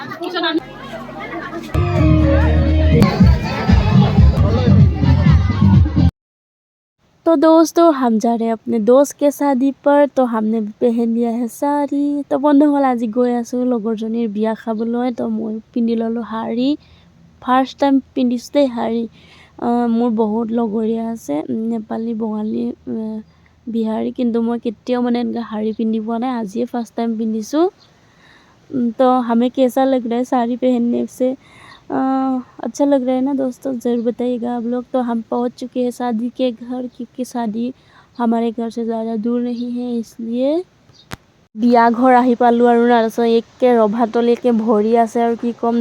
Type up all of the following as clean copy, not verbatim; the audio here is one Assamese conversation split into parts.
तो दोस्तों हम जा रहे हैं अपने दोस्त के शादी पर, तो हमने भी पहन लिया है साड़ी। तो बंधुসকল আজি গৈ আছোঁ লগৰজনীৰ বিয়া খাবলৈ। তো মই পিন্ধি ল'লোঁ শাড়ী, ফাৰ্ষ্ট টাইম পিন্ধিছোঁ দেই শাড়ী। মোৰ বহুত লগৰীয়া আছে নেপালী, বঙালী, বিহাৰী, কিন্তু মই কেতিয়াও মানে এনেকৈ শাড়ী পিন্ধি পোৱা নাই, আজিয়ে ফাৰ্ষ্ট টাইম পিন্ধিছোঁ। तो हमें कैसा लग रहा है साड़ी पहनने से? अच्छा लग रहा है ना दोस्तों? ज़रूर बताइएगा आप लोग। तो हम पहुंच चुके हैं शादी के घर, क्योंकि शादी हमारे घर से ज़्यादा दूर नहीं है, इसलिए বিয়া ঘৰ আহি পালোঁ আৰু না। তাৰপিছত একে ৰভাতলৈকে ভৰি আছে আৰু কি ক'ম,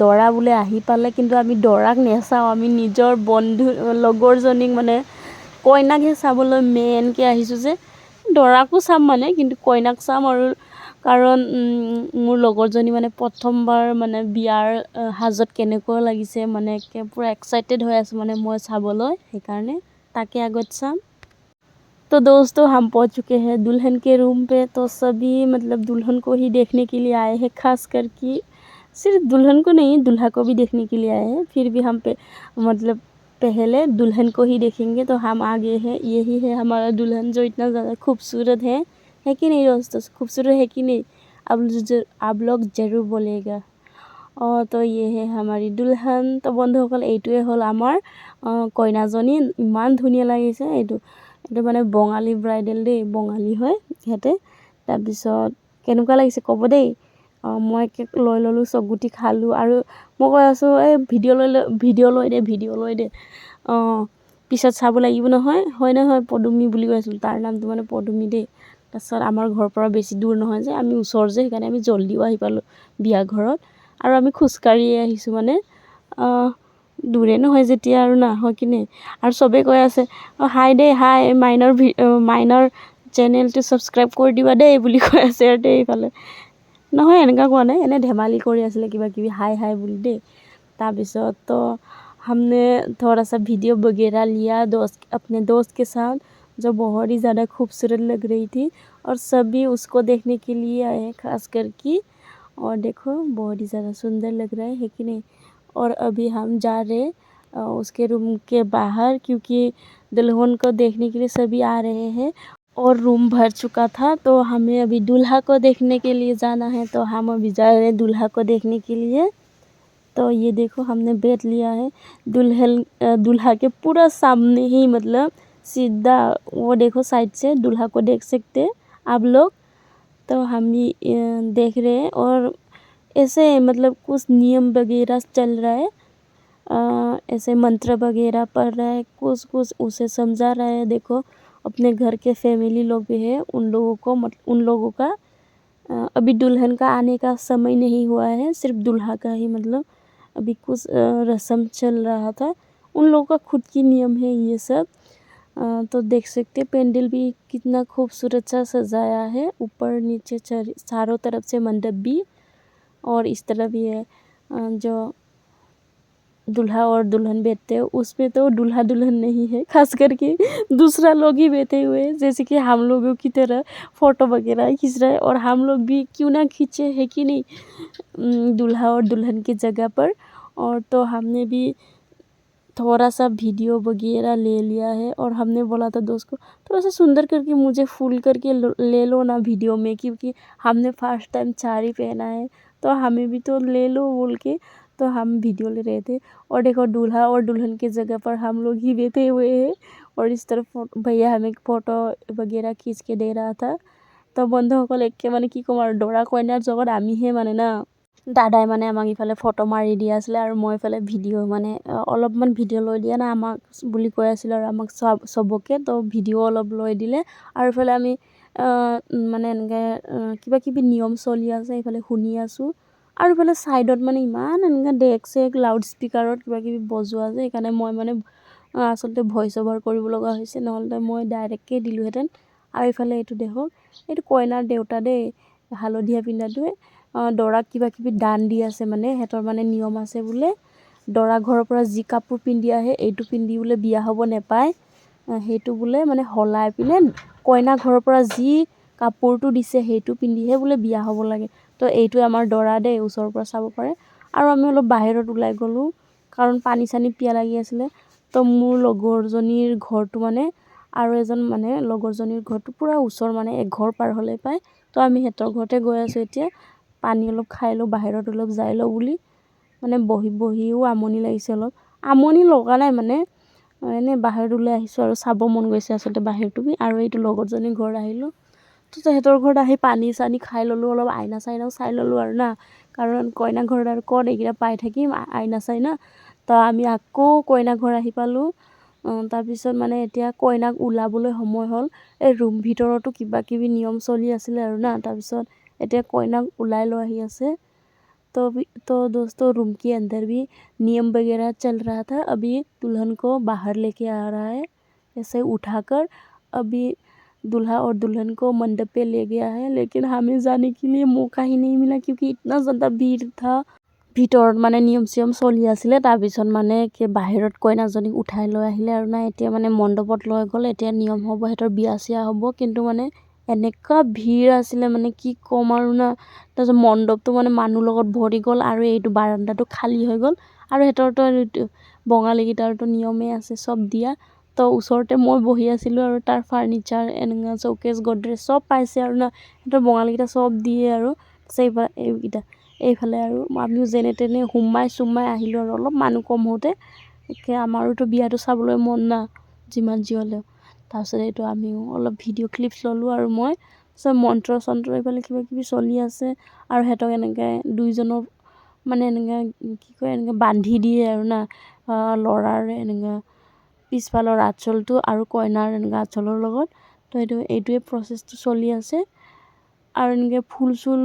দৰা বোলে আহি পালে, কিন্তু আমি দৰাক নেচাওঁ, আমি নিজৰ বন্ধু লগৰজনীক মানে কইনাকহে চাবলৈ মেইনকৈ আহিছোঁ যে। দৰাকো চাম মানে, কিন্তু কইনাক চাম আৰু, কাৰণ মোৰ লগৰজনী মানে প্ৰথমবাৰ মানে বিয়াৰ সাজত কেনেকুৱা লাগিছে মানে পূৰা এক্সাইটেড হৈ আছোঁ মানে মই চাবলৈ, সেইকাৰণে তাকে আগত চাম। तो दोस्तों हम पहुंच चुके हैं दुल्हन के रूम पे। तो सभी मतलब दुल्हन को ही देखने के लिए आए हैं, खास करके सिर्फ दुल्हन को नहीं दूल्हा को भी देखने के लिए आए हैं। फिर भी हम पे मतलब पहले दुल्हन को ही देखेंगे। तो हम आगे हैं, यही है हमारा दुल्हन जो इतना ज़्यादा खूबसूरत है कि नहीं दोस्तों? खूबसूरत है कि नहीं? आप लोग ज़रूर बोलेगा। और तो ये है हमारी दुल्हन। तो বন্ধুসকল এইটোৱে হ'ল আমাৰ কইনাজনী, ইমান ধুনীয়া লাগিছে। এইটো মানে বঙালী ব্ৰাইডেল দেই, বঙালী হয় সিহঁতে। তাৰপিছত কেনেকুৱা লাগিছে ক'ব দেই। মই লৈ ল'লোঁ, চকুটি খালোঁ, আৰু মই কৈ আছোঁ এই ভিডিঅ' লৈ দে পিছত চাব লাগিব নহয়, হয় নহয়? পদুমী বুলি কৈ আছিলোঁ, তাৰ নামটো মানে পদুমী দেই। তাৰপিছত আমাৰ ঘৰৰ পৰা বেছি দূৰ নহয় যে, আমি ওচৰ যে, সেইকাৰণে আমি জল্দিও আহি পালোঁ বিয়া ঘৰত। আৰু আমি খোজকাঢ়িয়ে আহিছোঁ মানে, দূৰে নহয় যেতিয়া আৰু না, হয় কি নে? আৰু চবেই কৈ আছে হাই দেই, হাই মাইনাৰ চেনেলটো ছাবস্ক্ৰাইব কৰি দিবা দেই বুলি কৈ আছে আৰু দেই। এইফালে নহয়, এনেকুৱা কোৱা নাই, এনে ধেমালি কৰি আছিলে কিবা কিবি হাই বুলি দেই। তাৰপিছত তো हमने थोड़ा सा वीडियो वगैरह लिया अपने दोस्त के साथ, जो बहुत ही ज़्यादा खूबसूरत लग रही थी, और सभी उसको देखने के लिए आए हैं खास करके। और देखो बहुत ही ज़्यादा सुंदर लग रहा है कि नहीं? और अभी हम जा रहे उसके रूम के बाहर, क्योंकि दुल्हन को देखने के लिए सभी आ रहे हैं और रूम भर चुका था। तो हमें अभी दूल्हा को देखने के लिए जाना है, तो हम अभी जा रहे हैं दूल्हा को देखने के लिए। तो ये देखो हमने बैठ लिया है दूल्हा के पूरा सामने ही, मतलब सीधा वो देखो साइड से दूल्हा को देख सकते हैं आप लोग। तो हम भी देख रहे हैं, और ऐसे मतलब कुछ नियम वगैरह चल रहा है, ऐसे मंत्र वगैरह पढ़ रहा है, कुछ उसे समझा रहा है। देखो अपने घर के फैमिली लोग भी है, उन लोगों का अभी दुल्हन का आने का समय नहीं हुआ है, सिर्फ दूल्हा का ही, मतलब अभी कुछ रस्म चल रहा था, उन लोगों का खुद की नियम है ये सब। तो देख सकते पेंडल भी कितना खूबसूरत सा सजाया है, ऊपर नीचे चारों तरफ से मंडप भी, और इस तरफ भी है जो दूल्हा और दुल्हन बैठते हैं, उसमें तो दूल्हा दुल्हन नहीं है, खास करके दूसरा लोग ही बैठे हुए हैं, जैसे कि हम लोगों की तरह फ़ोटो वगैरह खींच रहे हैं। और हम लोग भी क्यों ना खींचे, है कि नहीं, दूल्हा और दुल्हन की जगह पर। और तो हमने भी थोड़ा सा वीडियो वगैरह ले लिया है, और हमने बोला था दोस्त को थोड़ा सा सुंदर करके मुझे फुल करके ले लो ना वीडियो में, क्योंकि हमने फर्स्ट टाइम साड़ी पहना है, तो हमें भी तो ले लो बोल के। तो हम वीडियो ले रहे थे, और देखो दूल्हा और दुल्हन की जगह पर हम लोग ही बैठे हुए हैं, और इस तरफ भैया हमें फ़ोटो वगैरह खींच के दे रहा था। तो বন্ধুসকল একে মানে কি ক'ম আৰু, দৰা কইনাৰ জগত আমিহে মানে না। দাদাই মানে আমাক ইফালে ফটো মাৰি দি আছিলে, আৰু মই ইফালে ভিডিঅ' মানে অলপমান ভিডিঅ' লৈ দিয়া না আমাক বুলি কৈ আছিলে, আৰু আমাক চবকে তো ভিডিঅ' অলপ লৈ দিলে। আৰু ইফালে আমি মানে এনেকৈ কিবা কিবি নিয়ম চলি আছে, ইফালে শুনি আছোঁ। আৰু ইফালে ছাইডত মানে ইমান এনেকৈ ডেক লাউড স্পীকাৰত কিবা কিবি বজোৱা আছে, সেইকাৰণে মই মানে আচলতে ভইচ অভাৰ কৰিব লগা হৈছে, নহ'লে মই ডাইৰেক্টকৈ দিলোঁহেঁতেন। আৰু ইফালে এইটো দেখক, এইটো কইনাৰ দেউতা দেই, হালধীয়া পিন্ধাটোৱে দৰাক কিবা কিবি দান দি আছে, মানে সিহঁতৰ মানে নিয়ম আছে বোলে, দৰা ঘৰৰ পৰা যি কাপোৰ পিন্ধি আহে এইটো পিন্ধি বোলে বিয়া হ'ব নেপায়, সেইটো বোলে মানে সলাই পিনে কইনা ঘৰৰ পৰা যি কাপোৰটো দিছে সেইটো পিন্ধিহে বোলে বিয়া হ'ব লাগে। তো এইটোৱে আমাৰ দৰা দেই, ওচৰৰ পৰা চাব পাৰে। আৰু আমি অলপ বাহিৰত ওলাই গ'লোঁ কাৰণ পানী চানী পিয়াহ লাগি আছিলে। তো মোৰ লগৰজনীৰ ঘৰটো মানে আৰু এজন মানে লগৰজনীৰ ঘৰটো পূৰা ওচৰ, মানে এঘৰ পাৰ হ'লে পায়। তো আমি সিহঁতৰ ঘৰতে গৈ আছোঁ এতিয়া। পানী অলপ খাই লওঁ, বাহিৰত অলপ যাই লওঁ বুলি। মানে বহিও আমনি লাগিছে অলপ। আমনি লগা নাই মানে, এনেই বাহিৰত ওলাই আহিছোঁ আৰু চাব মন গৈছে আচলতে বাহিৰটো। আৰু এইটো লগৰজনীৰ ঘৰত আহিলোঁ। তো সিহঁতৰ ঘৰত আহি পানী চানী খাই ল'লোঁ, অলপ আইনা চাইনাও চাই ল'লোঁ আৰু না, কাৰণ কইনা ঘৰত আৰু ক'ত এইকেইটা পাই থাকিম আইনা চাইনা। তো আমি আকৌ কইনা ঘৰ আহি পালোঁ। তাৰপিছত মানে এতিয়া কইনাক ওলাবলৈ সময় হ'ল। এই ৰুম ভিতৰতো কিবা কিবি নিয়ম চলি আছিলে আৰু না। তাৰপিছত এতিয়া কইনাক ওলাই লৈ আহি আছে। तो दोस्तों रूम के अंदर भी नियम वगैरह चल रहा था। अभी दुल्हन को बाहर लेके आ रहा है, ऐसे उठाकर अभी दूल्हा और दुल्हन को मंडप पे ले गया है। लेकिन हमें जाने के लिए मौका ही नहीं मिला क्योंकि इतना ज़्यादा भीड़ था। ভিতৰত মানে নিয়ম চিয়ম চলি আছিলে। তাৰপিছত মানে কি বাহিৰত কইনাজনীক উঠাই লৈ আহিলে আৰু না। এতিয়া মানে মণ্ডপত লৈ গ'ল, এতিয়া নিয়ম হ'ব, সিহঁতৰ বিয়া চিয়া হ'ব। কিন্তু মানে এনেকুৱা ভিৰ আছিলে মানে কি ক'ম আৰু না। তাৰপিছত মণ্ডপটো মানে মানুহ লগত ভৰি গ'ল আৰু এইটো বাৰাণ্ডাটো খালী হৈ গ'ল। আৰু সিহঁতৰতো বঙালীকেইটাৰতো নিয়মেই আছে চব দিয়া। তো ওচৰতে মই বহি আছিলোঁ আৰু তাৰ ফাৰ্নিচাৰ এনেকুৱা চৌকেছ গড্ৰেজ চব পাইছে আৰু না। সিহঁতৰ বঙালীকেইটা চব দিয়ে আৰু এইফালে আৰু আমিও যেনে তেনে সোমাই আহিলোঁ আৰু অলপ মানুহ কম হওঁতে। আমাৰোতো বিয়াটো চাবলৈ মন না, যিমান যি হ'লেও। তাৰপিছত এইটো আমিও অলপ ভিডিঅ' ক্লিপছ ল'লোঁ আৰু মই। তাৰপিছত মন্ত্ৰ চন্ত্ৰ এইফালে কিবা কিবি চলি আছে। আৰু সিহঁতক এনেকৈ দুইজনক মানে এনেকৈ কি কয়, এনেকৈ বান্ধি দিয়ে আৰু না। ল'ৰাৰ এনেকৈ পিছফালৰ আঁচলটো আৰু কইনাৰ এনেকৈ আঁচলৰ লগত। তো এইটোৱে প্ৰচেছটো চলি আছে। আৰু এনেকৈ ফুল চুল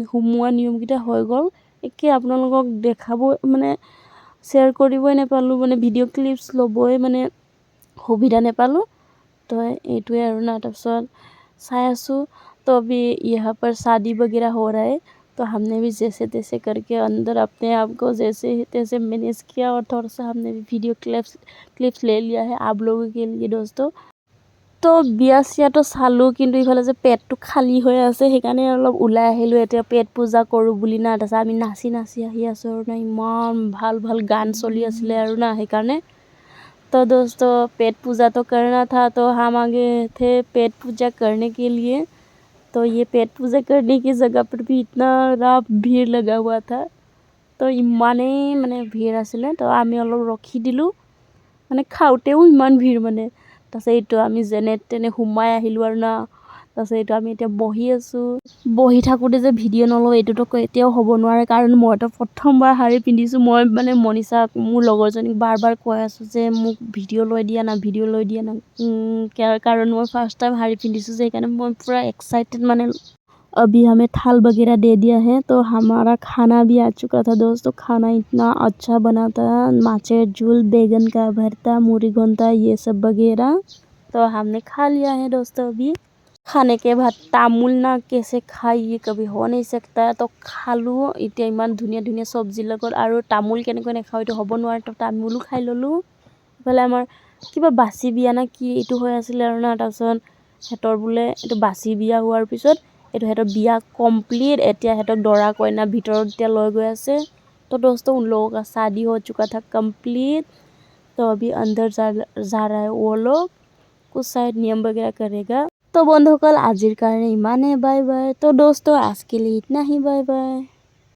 সুমোৱা নিয়মকেইটা হৈ গ'ল। একে আপোনালোকক দেখাব মানে শ্বেয়াৰ কৰিবই নাপালোঁ, মানে ভিডিঅ' ক্লিপছ ল'বই মানে সুবিধা নাপালোঁ। তো এইটোৱে আৰু না। তাৰপিছত চাই আছোঁ। तो अभी यहाँ पर शादी वगैरह हो रहा है। तो हमने भी जैसे तैसे करके अंदर अपने आप को जैसे तैसे मैनेज किया और थोड़ा सा हमने भी वीडियो क्लिप्स ले लिया है आप लोगों के लिए दोस्तों। তো বিয়া চিয়াটো চালোঁ, কিন্তু ইফালে যে পেটটো খালী হৈ আছে সেইকাৰণে অলপ ওলাই আহিলোঁ এতিয়া পেট পূজা কৰোঁ বুলি না। তাৰপিছত আমি নাচি আহি আছোঁ আৰু না, ইমান ভাল ভাল গান চলি আছিলে আৰু না সেইকাৰণে। तो दोस्तों पेट पूजा तो करना था, तो हम आगे थे पेट पूजा करने के लिए। तो ये पेट पूजा करने की जगह पर भी इतना भीड़ लगा हुआ था। तो ইমানেই মানে ভিৰ আছিলে। তো আমি অলপ ৰখি দিলোঁ, মানে খাওঁতেও ইমান ভিৰ মানে। তাৰপিছত এইটো আমি যেনে তেনে সোমাই আহিলোঁ আৰু না। তাৰপিছত এইটো আমি এতিয়া বহি আছোঁ। বহি থাকোঁতে যে ভিডিঅ' নলওঁ এইটোতো এতিয়াও হ'ব নোৱাৰে, কাৰণ মইতো প্ৰথমবাৰ শাৰী পিন্ধিছোঁ। মই মানে মনিষাক, মোৰ লগৰজনীক বাৰ কৈ আছোঁ যে মোক ভিডিঅ' লৈ দিয়া না। কাৰণ মই ফাৰ্ষ্ট টাইম শাৰী পিন্ধিছোঁ যে সেইকাৰণে মই পূৰা एक्साइटेड মানে। अभी हमें थाल वगैरह दे दिया है। तो हमारा खाना भी आ चुका था दोस्तों। खाना इतना अच्छा बना था, माछेर झोल, बैगन का भरता, मुरीघंटा, ये सब वगैरह। तो हमने खा लिया है दोस्तों। अभी खाने के बाद तामुल ना कैसे खाई ये कभी हो नहीं सकता। तो खाলোঁ এতিয়া ইমান ধুনীয়া ধুনীয়া চব্জিৰ লগত, আৰু তামোল কেনেকৈ নাখাওঁ এইটো হ'ব নোৱাৰে। তো তামোলো খাই ল'লোঁ। ইফালে আমাৰ কিবা বাচি বিয়া না কি এইটো হৈ আছিলে আৰু না। তাৰপিছত সিহঁতৰ বোলে এইটো বাচি বিয়া হোৱাৰ পিছত এইটো সিহঁতৰ বিয়া কমপ্লিট। এতিয়া সিহঁতক দৰা কইনা ভিতৰত এতিয়া লৈ গৈ আছে। तो दोस्तों उन लोगों का शादी हो चुका था कंप्लीट। तो अभी अंदर जा रहा है वो लोग, कुछ शायद नियम वगैरह करेगा। तो बंधुসকল আজিৰ কাৰণে ইমানেই, बाय बाय। तो दोस्तों आज के लिए इतना ही, बाय बाय।